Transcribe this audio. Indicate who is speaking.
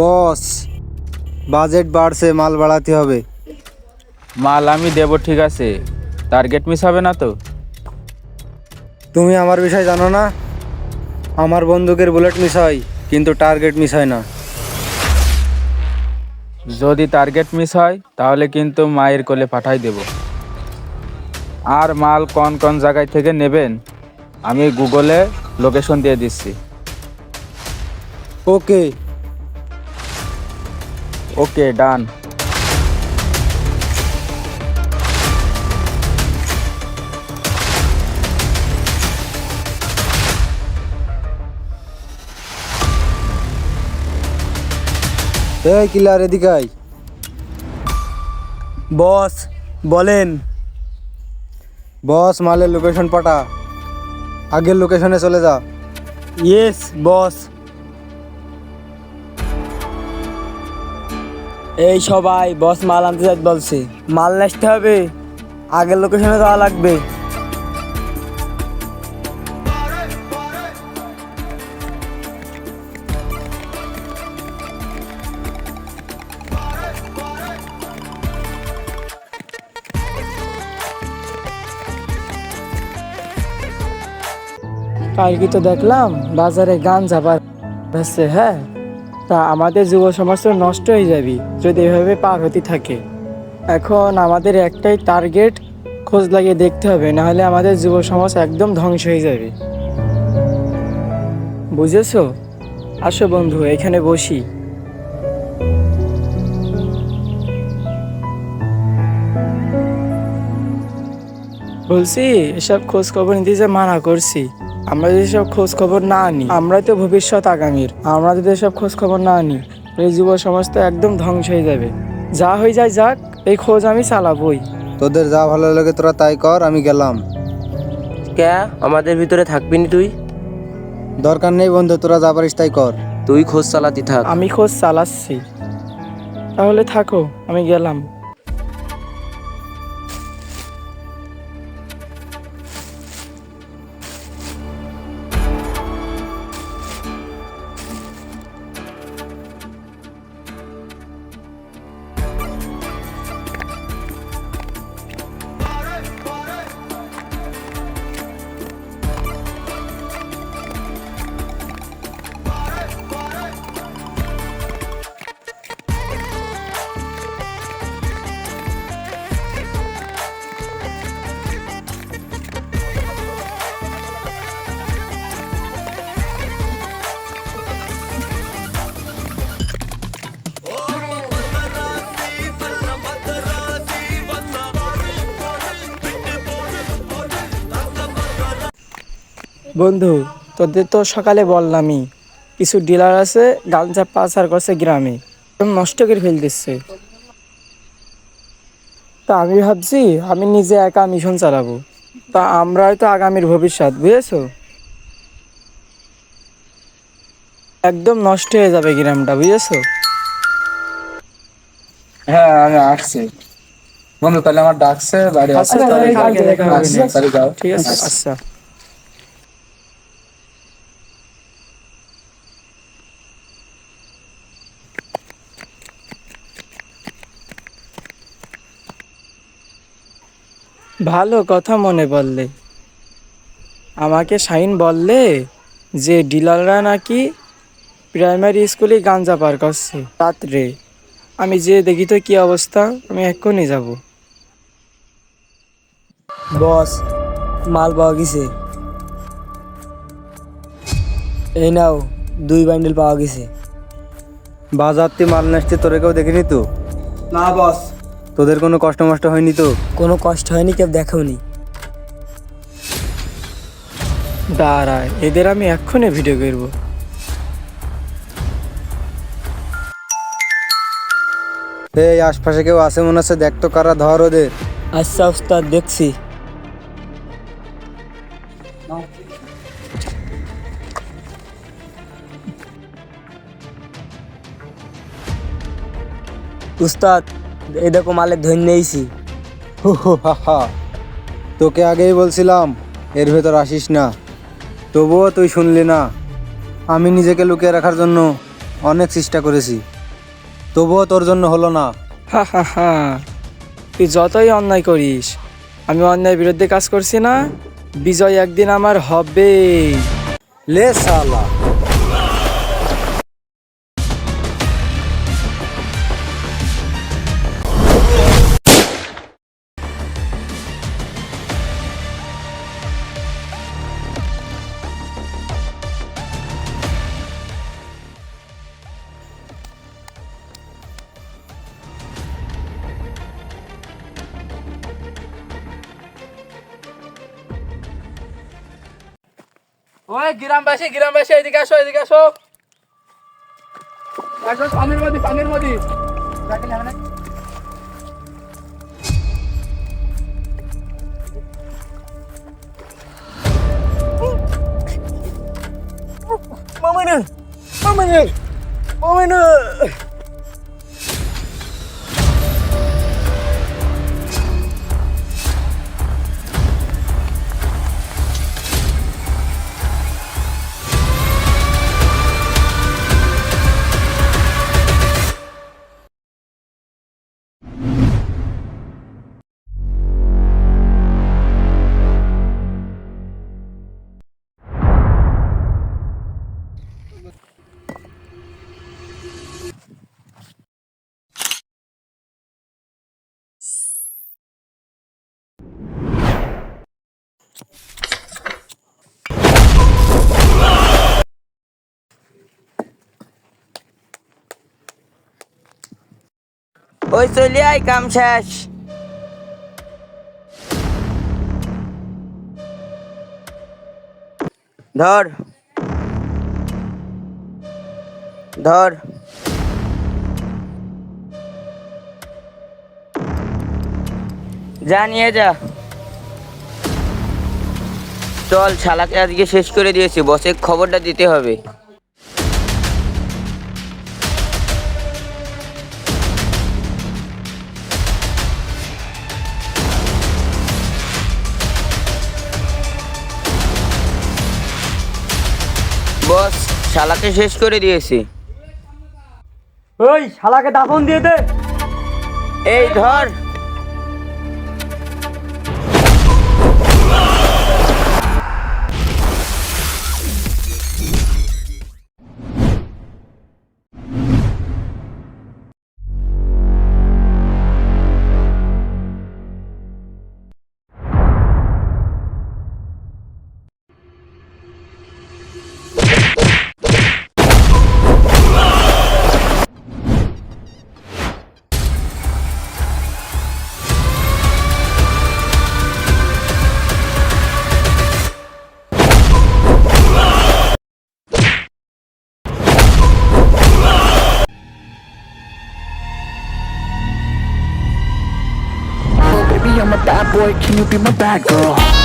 Speaker 1: বস, budget বাড়ছে, মাল বাড়াতে হবে।
Speaker 2: মাল আমি দেবো, ঠিক আছে, টার্গেট মিস হবে না তো?
Speaker 1: তুমি আমার বিষয় জানো না? আমার বন্দুকের বুলেট মিস হয়, কিন্তু টার্গেট মিস হয় না।
Speaker 2: যদি টার্গেট মিস হয় তাহলে কিন্তু মায়ের কোলে পাঠাই দেব। আর মাল কোন কোন জায়গায় থেকে নেবেন আমি গুগলে লোকেশন দিয়ে দিচ্ছি।
Speaker 1: ওকে।
Speaker 2: ওকে, ডান।
Speaker 1: এই কিলার, এদিকে আয়।
Speaker 3: বস বলেন।
Speaker 1: বস, মালের লোকেশন পাঠা। আগের লোকেশনে চলে যা।
Speaker 3: Yes boss. এই সবাই, বস মাল আনতে যাই বলছে। মাল আসতে হবে, আগের লোকেশনে যাওয়া লাগবে। কালকে তো দেখলাম বাজারে গাঞ্জা বাড়ছে। হ্যাঁ, তা আমাদের যুব সমাজ তো নষ্ট হয়ে যাবে যদি এভাবে পার হতে থাকে। এখন আমাদের একটাই টার্গেট, খোঁজ লাগিয়ে দেখতে হবে, নাহলে আমাদের যুব সমাজ একদম ধ্বংস হয়ে যাবে। বুঝেছো? আসো বন্ধু, এখানে বসি। বলছি, এসব খোঁজ খবর নিতে যে মানা করছি। আমরা যদি সব খোঁজ খবর না আনি, আমরাই তো ভবিষ্যৎ আগামীর। আমরা যদি সব খোঁজ খবর না আনি, এই যুব সমাজ তো একদম ধ্বংস হয়ে যাবে। যা হয়ে যায় যাক, এই খোঁজ আমি চালাবই।
Speaker 1: তোদের যা ভালো লাগে তোরা তাই কর, আমি গেলাম।
Speaker 4: ক্যা আমাদের ভিতরে থাকবি নি তুই?
Speaker 1: দরকার নেই বন্ধু, তোরা যা পারিস তাই কর।
Speaker 4: তুই খোঁজ চালাতি থাক।
Speaker 3: আমি খোঁজ চালাচ্ছি। তাহলে থাকো, আমি গেলাম। বন্ধু, তোদের তো সকালে বললামই, কিছু ডিলার আছে গাঞ্জা পাচার করছে গ্রামে, একদম নষ্ট করে ফেল দিচ্ছে। তা আমি ভাবছি আমি নিজে একা মিশন চালাবো। তা আমরাই তো আগামীর ভবিষ্যৎ, বুঝেছো? একদম নষ্ট হয়ে যাবে গ্রামটা, বুঝেছো?
Speaker 2: হ্যাঁ, আমি আসছি বন্ধু, তাহলে আমার ডাকছে বাড়ি।
Speaker 3: আচ্ছা, তাহলে কালকে দেখা হবে নে।
Speaker 2: তাহলে যাও।
Speaker 3: ঠিক আছে, আচ্ছা। ভালো কথা মনে পড়লে। আমাকে শাহিন বললে যে ডিলাররা নাকি প্রাইমারি স্কুলে গাঞ্জা পার করছে রাত্রে। আমি যে দেখি তো কি অবস্থা, আমি এক্ষুনি যাব। বস, মাল পাওয়া গেছে। এই নাও, 2 বান্ডেল পাওয়া গেছে।
Speaker 1: বাজারতে মাল নাচতে তোরে কেউ দেখিনি তো?
Speaker 3: না বস,
Speaker 1: তোদের কোনো কষ্ট মষ্ট হয়নি তো?
Speaker 3: কোনো কষ্ট হয়নি, কেউ দেখোনি। দাঁড়ায়, এদের আমি এক্ষুনি ভিডিও করবো।
Speaker 1: এই আশপাশে কেউ আছে মনে হচ্ছে, দেখ তো কারা, ধর ওদের।
Speaker 3: আচ্ছা উস্তাদ, দেখছি। উস্তাদ, এই দেখো মালের ধন্য নিয়েছি।
Speaker 1: হু হু হা হা। তোকে আগেই বলছিলাম এর ভেতর আসিস না, তবুও তুই শুনলি না। আমি নিজেকে লুকিয়ে রাখার জন্য অনেক চেষ্টা করেছি, তবুও তোর জন্য হলো না।
Speaker 3: হা হা হা, তুই যতই অন্যায় করিস, আমি অন্যায়ের বিরুদ্ধে কাজ করছি না, বিজয় একদিন আমার হবে।
Speaker 1: লে শালা।
Speaker 2: ওই গ্রামবাসী এদিকে আসো, এদিকে আসো। একদম পানির মধ্যে।
Speaker 4: ওই চলে আয়, কাম শেষ। ধর ধর। যা নিয়ে যা। চল, শালাকে আজকে শেষ করে দিয়েছি, বসে খবরটা দিতে হবে। বস, শালাকে শেষ করে দিয়েছি।
Speaker 3: ওই শালাকে দাফন দিয়ে দে।
Speaker 4: এই ধর।
Speaker 5: Baby, I'm a bad boy, can you be my bad girl?